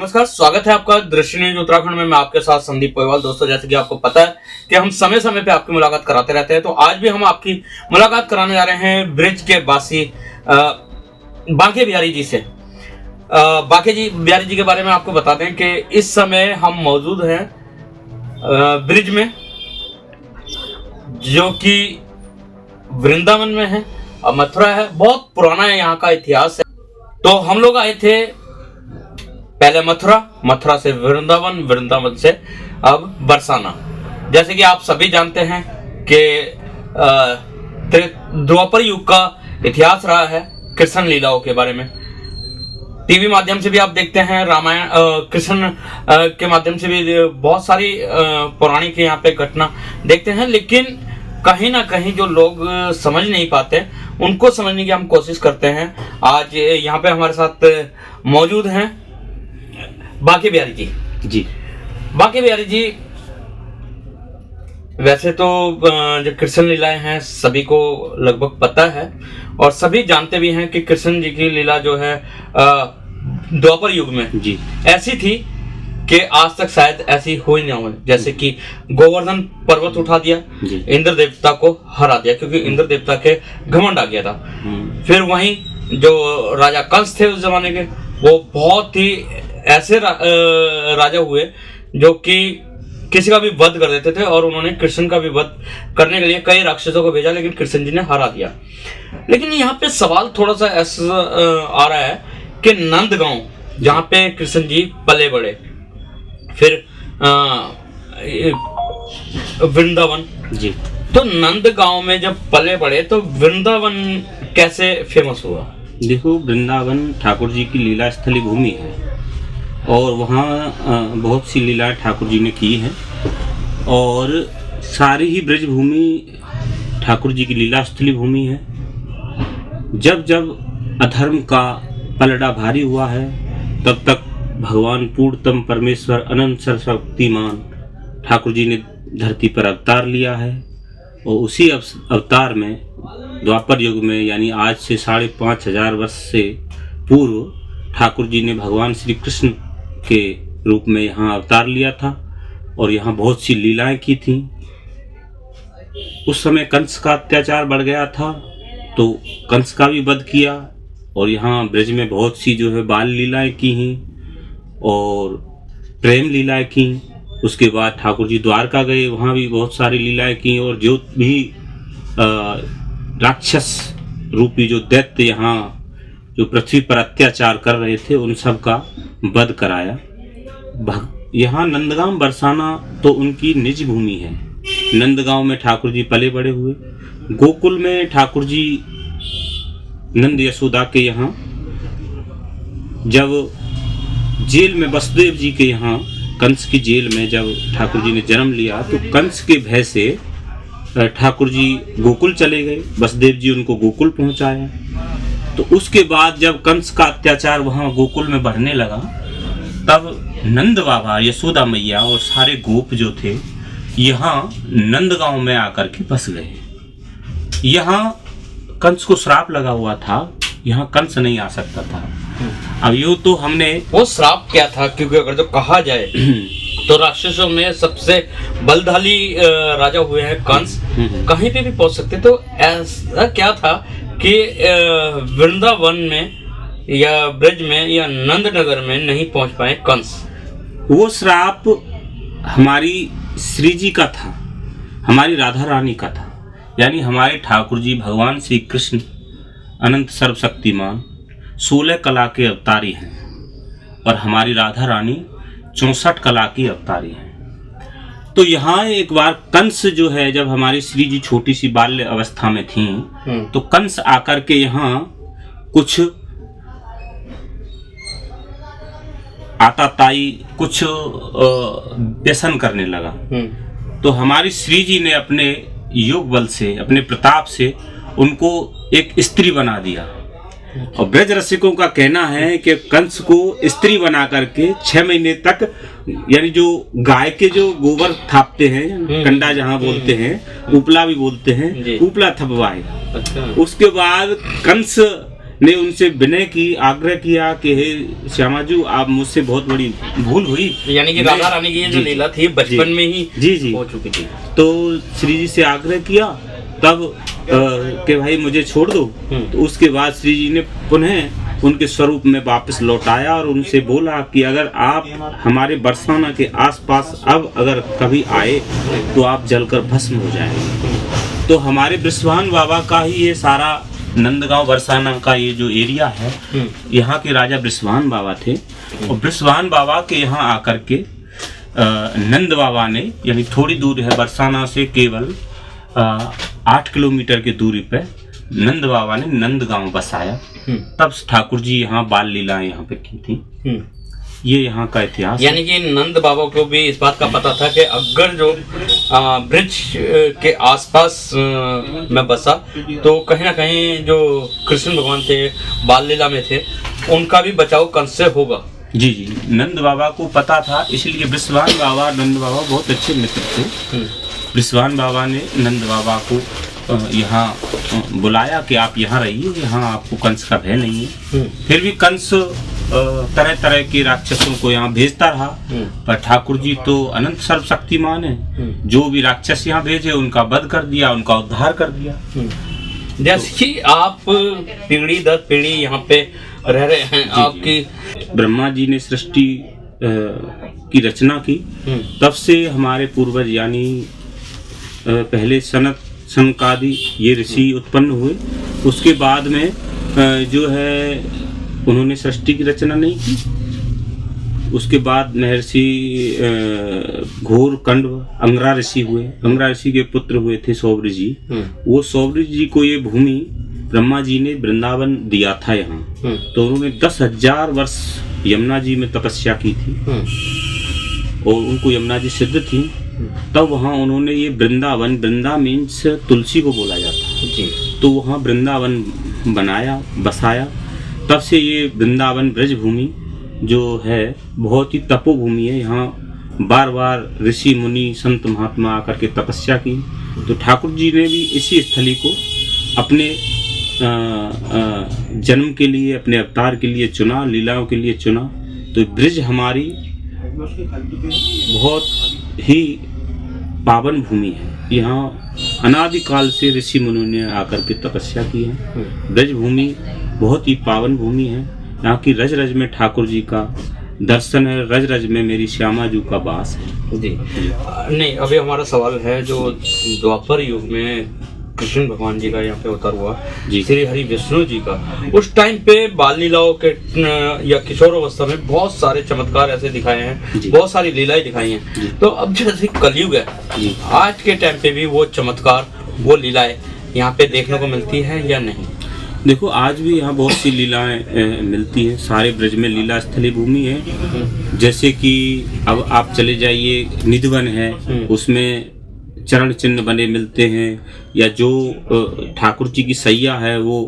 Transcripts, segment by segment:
नमस्कार, स्वागत है आपका दृश्य न्यूज उत्तराखंड में। मैं आपके साथ संदीप पोयवाल। दोस्तों, जैसे कि आपको पता है कि हम समय समय पे आपकी मुलाकात कराते रहते हैं, तो आज भी हम आपकी मुलाकात कराने जा रहे हैं ब्रिज के वासी बांके बिहारी जी से। बांके बिहारी जी के बारे में आपको बता दें कि इस समय हम मौजूद हैं ब्रिज में, जो कि वृंदावन में है और मथुरा है। बहुत पुराना है यहाँ का इतिहास है। तो हम लोग आए थे पहले मथुरा से वृंदावन, वृंदावन से अब बरसाना। जैसे कि आप सभी जानते हैं कि द्वापर युग का इतिहास रहा है कृष्ण लीलाओं के बारे में। टीवी माध्यम से भी आप देखते हैं, रामायण कृष्ण के माध्यम से भी बहुत सारी पौराणिक यहाँ पे घटना देखते हैं, लेकिन कहीं ना कहीं जो लोग समझ नहीं पाते उनको समझने की हम कोशिश करते हैं। आज यहाँ पे हमारे साथ मौजूद हैं बांके बिहारी जी। बांके बिहारी जी, वैसे तो जो कृष्ण लीलाएं हैं सभी को लगभग पता है और सभी जानते भी हैं कि कृष्ण जी की लीला जो है द्वापर युग में जी ऐसी थी कि आज तक शायद ऐसी हुई ना हो। जैसे कि गोवर्धन पर्वत उठा दिया, इंद्र देवता को हरा दिया क्योंकि इंद्र देवता के घमंड आ गया था। फिर वहीं जो राजा कंस थे उस जमाने के, वो बहुत ही ऐसे राजा हुए जो कि किसी का भी वध कर देते थे और उन्होंने कृष्ण का भी वध करने के लिए कई राक्षसों को भेजा, लेकिन कृष्ण जी ने हरा दिया। लेकिन यहाँ पे सवाल थोड़ा सा ऐसा आ रहा है कि नंदगांव, जहाँ पे कृष्ण जी पले बड़े, फिर वृंदावन जी, तो नंदगांव में जब पले बड़े तो वृंदावन कैसे फेमस हुआ? देखो, वृंदावन ठाकुर जी की लीला स्थली भूमि है और वहाँ बहुत सी लीलाएं ठाकुर जी ने की हैं और सारी ही ब्रज भूमि ठाकुर जी की लीला स्थली भूमि है। जब जब अधर्म का पलड़ा भारी हुआ है तब तक भगवान पूर्णतम परमेश्वर अनंत सर्वशक्तिमान ठाकुर जी ने धरती पर अवतार लिया है और उसी अवतार में द्वापर युग में, यानी आज से 5,500 वर्ष से पूर्व, ठाकुर जी ने भगवान श्री कृष्ण के रूप में यहाँ अवतार लिया था और यहाँ बहुत सी लीलाएं की थी। उस समय कंस का अत्याचार बढ़ गया था तो कंस का भी वध किया और यहाँ ब्रज में बहुत सी जो है बाल लीलाएं की हैं और प्रेम लीलाएं की। उसके बाद ठाकुर जी द्वारका गए, वहाँ भी बहुत सारी लीलाएं की और जो भी राक्षस रूपी जो दैत्य यहाँ जो पृथ्वी पर अत्याचार कर रहे थे उन सब का वध कराया। यहाँ नंदगांव बरसाना तो उनकी निज भूमि है। नंदगांव में ठाकुर जी पले बड़े हुए। गोकुल में ठाकुर जी नंद यशोदा के यहाँ, जब जेल में वसुदेव जी के यहाँ कंस की जेल में जब ठाकुर जी ने जन्म लिया तो कंस के भय से ठाकुर जी गोकुल चले गए। वसुदेव जी उनको गोकुल पहुँचाया। तो उसके बाद जब कंस का अत्याचार वहाँ गोकुल में बढ़ने लगा तब नंद बाबा, यशोदा मैया और सारे गोप जो थे यहाँ नंदगांव में आकर के बस गए। यहाँ कंस को श्राप लगा हुआ था, यहाँ कंस नहीं आ सकता था। अब यूँ तो हमने, वो श्राप क्या था? क्योंकि अगर जो कहा जाए तो राक्षसों में सबसे बलशाली राजा हुए हैं कंस, कहीं पे भी पहुंच सकते। तो ऐसा क्या था कि वृंदावन में या ब्रज में या नंदनगर में नहीं पहुंच पाए कंस? वो श्राप हमारी श्री जी का था, हमारी राधा रानी का था। यानी हमारे ठाकुर जी भगवान श्री कृष्ण अनंत सर्वशक्तिमान 16 कला के अवतारी हैं और हमारी राधा रानी 64 कला की अवतारी हैं। तो यहाँ एक बार कंस जो है, जब हमारी श्री जी छोटी सी बाल्य अवस्था में थी तो कंस आकर के यहाँ कुछ आताताई, कुछ व्यसन करने लगा। तो हमारी श्री जी ने अपने योग बल से, अपने प्रताप से उनको एक स्त्री बना दिया। और ब्रज रसिकों का कहना है कि कंस को स्त्री बना करके 6 महीने तक, यानी जो गाय के जो गोबर थापते हैं, कंडा जहाँ बोलते हैं, उपला भी बोलते हैं, उपला थपवाए। अच्छा। उसके बाद कंस ने उनसे विनय की, आग्रह किया कि हे श्यामाजू, आप मुझसे बहुत बड़ी भूल हुई। यानी कि राधा रानी की ये जो लीला थी बचपन में ही जी हो चुकी थी। तो श्री जी से आग्रह किया तब कि भाई मुझे छोड़ दो। तो उसके बाद श्री जी ने पुनः उनके स्वरूप में वापस लौटाया और उनसे बोला कि अगर आप हमारे बरसाना के आसपास अब अगर कभी आए तो आप जलकर भस्म हो जाएंगे। तो हमारे बृषभान बाबा का ही ये सारा नंदगांव बरसाना का ये जो एरिया है, यहाँ के राजा बृषभान बाबा थे। और बृषभान बाबा के यहाँ आकर के नंद बाबा ने, यानी थोड़ी दूर है बरसाना से, केवल 8 किलोमीटर की दूरी पे नंद बाबा ने नंदगांव बसाया। तब ठाकुर जी यहाँ बाल लीलाएं यहाँ पे की थी। ये यहाँ का इतिहास। यानी कि नंद बाबा को भी इस बात का पता था कि अगर जो ब्रिज के आसपास में बसा तो कहीं ना कहीं जो कृष्ण भगवान थे बाल लीला में थे, उनका भी बचाव कंस से होगा। जी जी, नंद बाबा को पता था, इसलिए बृषभान बाबा नंद बाबा बहुत अच्छे मित्र थे। बृषभान बाबा ने नंद बाबा को यहाँ बुलाया कि आप यहाँ रहिए, यहाँ आपको कंस का भय नहीं है। फिर भी कंस तरह तरह के राक्षसों को यहाँ भेजता रहा, पर ठाकुर जी तो अनंत सर्वशक्तिमान है। जो भी राक्षस यहाँ भेजे उनका वध कर दिया, उनका उद्धार कर दिया। जैसे कि आप पीढ़ी दर पीढ़ी यहाँ पे रह रहे हैं, आपकी ब्रह्मा जी ने सृष्टि की रचना की, तब से हमारे पूर्वज यानी पहले सनत सनकादि ये ऋषि उत्पन्न हुए। उसके बाद में जो है उन्होंने सृष्टि की रचना नहीं की। उसके बाद महर्षि घोर कंड अंगरा ऋषि हुए। अंगरा ऋषि के पुत्र हुए थे सौभ्र जी। वो सौभ्र जी को ये भूमि ब्रह्मा जी ने वृंदावन दिया था यहाँ। तो उन्होंने 10,000 वर्ष यमुना जी में तपस्या की थी और उनको यमुना जी सिद्ध थी। तब वहाँ उन्होंने ये वृंदावन, वृंदा मीन्स तुलसी को बोला जाता है, तो वहाँ वृंदावन बनाया, बसाया। तब से ये वृंदावन ब्रज भूमि जो है बहुत ही तपोभूमि है। यहाँ बार बार ऋषि मुनि संत महात्मा आकर के तपस्या की। तो ठाकुर जी ने भी इसी स्थली को अपने जन्म के लिए, अपने अवतार के लिए चुना, लीलाओं के लिए चुना। तो ब्रज हमारी बहुत ही पावन भूमि है। यहाँ अनादिकाल से ऋषि मुनियों ने आकर के तपस्या की है। ब्रज भूमि बहुत ही पावन भूमि है। यहाँ की रज रज में ठाकुर जी का दर्शन है, रज रज में मेरी श्यामा जी का वास है। जी नहीं, अभी हमारा सवाल है जो द्वापर युग में कृष्ण भगवान जी का यहाँ पे अवतार हुआ, श्री हरि विष्णु जी का, उस टाइम पे बाल लीलाओं के या किशोर अवस्था में बहुत सारे चमत्कार ऐसे दिखाए हैं, बहुत सारी लीलाएं दिखाई हैं। तो अब जैसे कलयुग है, आज के टाइम पे भी वो चमत्कार, वो लीलाएं यहाँ पे देखने को मिलती है या नहीं? देखो, आज भी यहाँ बहुत सी लीलाएं मिलती हैं। सारे ब्रज में लीला स्थली भूमि है। जैसे कि अब आप चले जाइए, निधिवन है, उसमें चरण चिन्ह बने मिलते हैं। या जो ठाकुर जी की सैया है वो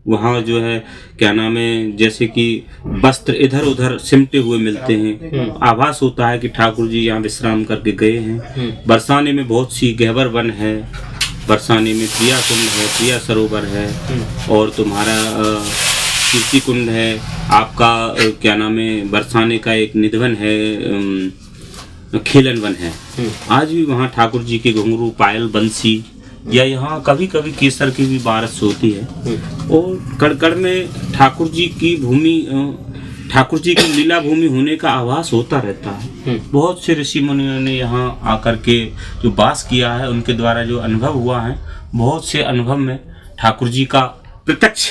वहाँ जो है क्या नाम है, जैसे कि वस्त्र इधर उधर सिमटे हुए मिलते हैं। आभास होता है कि ठाकुर जी यहाँ विश्राम करके गए हैं। बरसाने में बहुत सी गहवर वन है, बरसाने में प्रिया कुंड है, प्रिया सरोवर है, और तुम्हारा कीर्ति कुंड है। आपका क्या नाम है, बरसाने का एक निधिवन है, खेलन वन है। आज भी वहाँ ठाकुर जी के घुंघरू, पायल, बंसी, या यहाँ कभी कभी केसर की भी बारिश होती है। और कड़कड़ में ठाकुर जी की भूमि, ठाकुर जी की लीला भूमि होने का आभास होता रहता है। बहुत से ऋषि मुनियों ने यहाँ आकर के जो वास किया है, उनके द्वारा जो अनुभव हुआ है, बहुत से अनुभव में ठाकुर जी का प्रत्यक्ष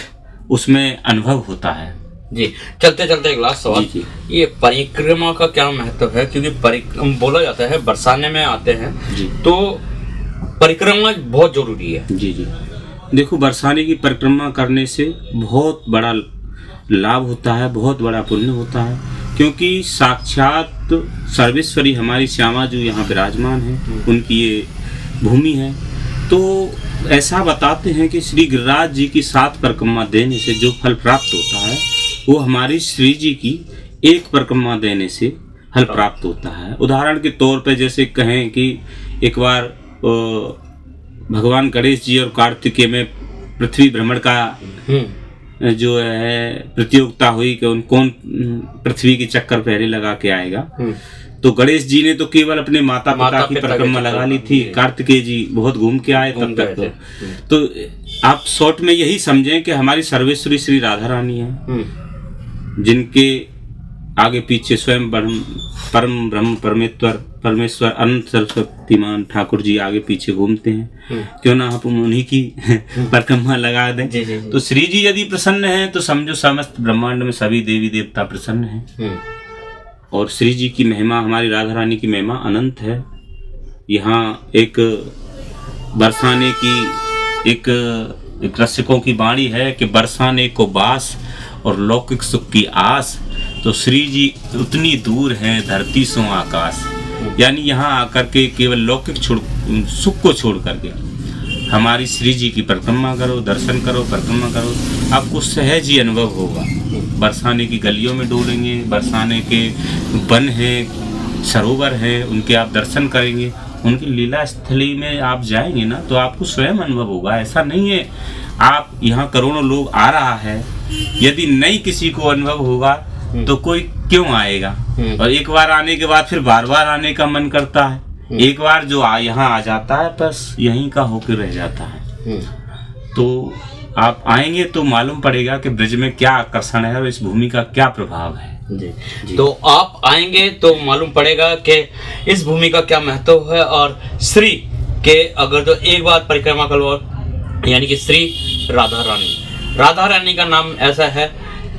उसमें अनुभव होता है। जी, चलते चलते एक लास्ट सवाल, ये परिक्रमा का क्या महत्व है? क्योंकि बोला जाता है बरसाने में आते हैं तो परिक्रमा बहुत जरूरी है। जी जी, देखो, बरसाने की परिक्रमा करने से बहुत बड़ा लाभ होता है, बहुत बड़ा पुण्य होता है। क्योंकि साक्षात सर्वेश्वरी हमारी श्यामा जो यहाँ विराजमान है, उनकी ये भूमि है। तो ऐसा बताते हैं कि श्री गिरिराज जी की 7 परिक्रमा देने से जो फल प्राप्त होता है, वो हमारी श्री जी की 1 परिक्रमा देने से फल प्राप्त होता है। उदाहरण के तौर पे जैसे कहें कि एक बार भगवान गणेश जी और कार्तिकेय में पृथ्वी भ्रमण का जो है प्रतियोगिता हुई कि कौन पृथ्वी के चक्कर पहले लगा के आएगा। तो गणेश जी ने तो केवल अपने माता पिता की परिक्रमा लगा ली थी, कार्तिकेय जी बहुत घूम के आए तब तक। तो आप शॉर्ट में यही समझें कि हमारी सर्वेश्वरी श्री राधा रानी है, जिनके आगे पीछे स्वयं परम ब्रह्म परमेश्वर अनंत सरस्वतीमान ठाकुर जी आगे पीछे घूमते हैं। क्यों ना हम उन्हीं की परिक्रमा लगा दें। जी। तो श्री जी यदि प्रसन्न हैं तो समझो समस्त ब्रह्मांड में सभी देवी देवता प्रसन्न हैं। और श्री जी की महिमा, हमारी राधा रानी की महिमा अनंत है। यहाँ एक बरसाने की एक रसिकों की वाणी है कि बरसाने को बास और लौकिक सुख की आस, तो श्री जी उतनी दूर हैं धरती सो आकाश। यानी यहाँ आकर के केवल लौकिक सुख को छोड़ करके हमारी श्री जी की परिक्रमा करो, दर्शन करो, परिक्रमा करो, आपको सहज ही अनुभव होगा। बरसाने की गलियों में डोलेंगे, बरसाने के वन हैं, सरोवर हैं, उनके आप दर्शन करेंगे, उनकी लीला स्थली में आप जाएंगे ना तो आपको स्वयं अनुभव होगा। ऐसा नहीं है आप यहाँ करोड़ों लोग आ रहा है, यदि नहीं किसी को अनुभव होगा तो कोई क्यों आएगा। और एक बार आने के बाद फिर बार बार आने का मन करता है। एक बार जो यहाँ आ जाता है बस यहीं का होकर रह जाता है। तो आप आएंगे तो मालूम पड़ेगा कि ब्रज में क्या आकर्षण है और इस भूमि का क्या प्रभाव है। जी। तो आप आएंगे तो मालूम पड़ेगा कि इस भूमि का क्या महत्व है। और श्री के अगर जो एक बार परिक्रमा करो, यानी कि श्री राधा रानी का नाम ऐसा है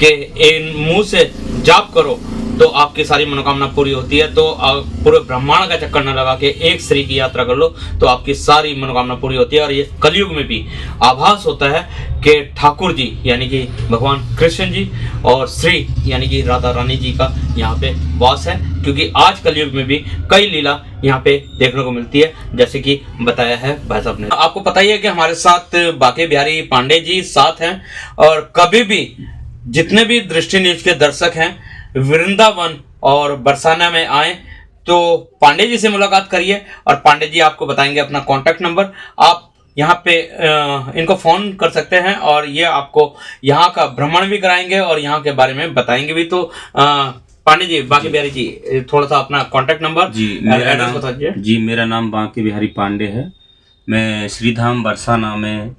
कि इन मुंह से जाप करो तो आपकी सारी मनोकामना पूरी होती है। तो पूरे ब्रह्मांड का चक्कर न लगा के एक श्री की यात्रा कर लो तो आपकी सारी मनोकामना पूरी होती है। और ये कलयुग में भी आभास होता है कि ठाकुर जी यानी कि भगवान कृष्ण जी और श्री यानी कि राधा रानी जी का यहाँ पे वास है, क्योंकि आज कलयुग में भी कई लीला यहाँ पे देखने को मिलती है, जैसे कि बताया है भाई साहब ने। आपको पता ही है कि हमारे साथ बाके बिहारी पांडे जी साथ हैं, और कभी भी जितने भी दृष्टि न्यूज के दर्शक हैं वृंदावन और बरसाना में आए तो पांडे जी से मुलाकात करिए। और पांडे जी आपको बताएंगे अपना कॉन्टैक्ट नंबर, आप यहाँ पे इनको फोन कर सकते हैं और ये आपको यहाँ का भ्रमण भी कराएंगे और यहाँ के बारे में बताएंगे भी। तो पांडे जी, बाके बिहारी जी, थोड़ा सा अपना कॉन्टैक्ट नंबर जी एड्रेस बता दीजिए। जी, मेरा नाम बाके बिहारी पांडे है। मैं श्रीधाम बरसाना में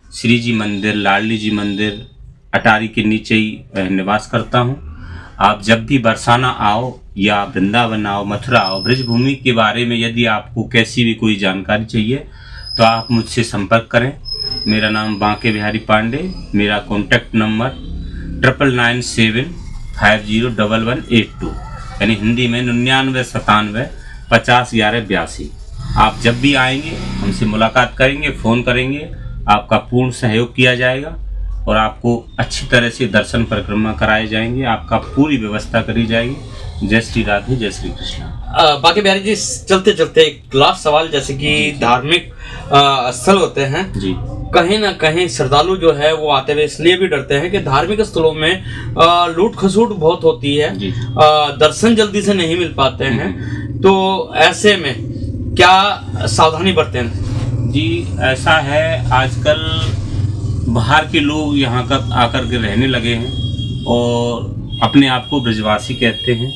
श्री जी मंदिर, लाडली जी मंदिर अटारी के नीचे ही निवास करता हूँ। आप जब भी बरसाना आओ या वृंदावन आओ, मथुरा आओ, ब्रज भूमि के बारे में यदि आपको कैसी भी कोई जानकारी चाहिए तो आप मुझसे संपर्क करें। मेरा नाम बाके बिहारी पांडे, मेरा कॉन्टैक्ट नंबर 9997501182, यानी हिंदी में 9997501182। आप जब भी आएंगे हमसे मुलाकात करेंगे, फ़ोन करेंगे, आपका पूर्ण सहयोग किया जाएगा और आपको अच्छी तरह से दर्शन परिक्रमा कराए जाएंगे, आपका पूरी व्यवस्था करी जाएगी। जय श्री राधे, जय श्री कृष्ण। बाके बिहारी जी, चलते चलते एक लास्ट सवाल, जैसे कि धार्मिक स्थल होते हैं जी, कहीं ना कहीं श्रद्धालु जो है वो आते हुए इसलिए भी डरते हैं कि धार्मिक स्थलों में लूट खसूट बहुत होती है, दर्शन जल्दी से नहीं मिल पाते हैं। तो ऐसे में क्या सावधानी बरतें? जी, ऐसा है आजकल बाहर के लोग यहाँ का आकर के रहने लगे हैं और अपने आप को ब्रजवासी कहते हैं,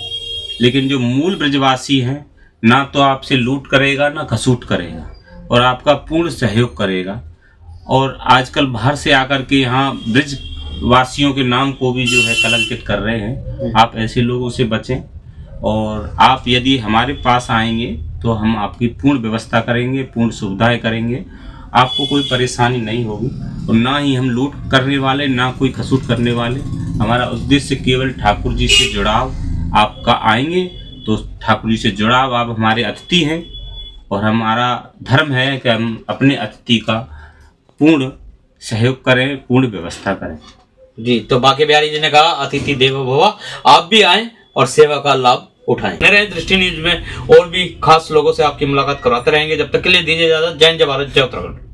लेकिन जो मूल ब्रजवासी हैं ना तो आपसे लूट करेगा ना खसूट करेगा और आपका पूर्ण सहयोग करेगा। और आजकल बाहर से आकर के यहाँ ब्रजवासियों के नाम को भी जो है कलंकित कर रहे हैं। आप ऐसे लोगों से बचें और आप यदि हमारे पास आएंगे तो हम आपकी पूर्ण व्यवस्था करेंगे, पूर्ण सुविधाएं करेंगे, आपको कोई परेशानी नहीं होगी। और ना ही हम लूट करने वाले, ना कोई खसूट करने वाले। हमारा उद्देश्य केवल ठाकुर जी से जुड़ाव। आपका आएंगे तो ठाकुर जी से जुड़ाव, आप हमारे अतिथि हैं और हमारा धर्म है कि हम अपने अतिथि का पूर्ण सहयोग करें, पूर्ण व्यवस्था करें। जी, तो बाके बिहारी जी ने कहा अतिथि देवो भव, आप भी आएं और सेवा का लाभ उठाएं। मेरे दृष्टि न्यूज में और भी खास लोगों से आपकी मुलाकात कराते रहेंगे। जब तक के लिए दीजिए इजाजत। जय हिंद, जय भारत, जय उत्तराखंड।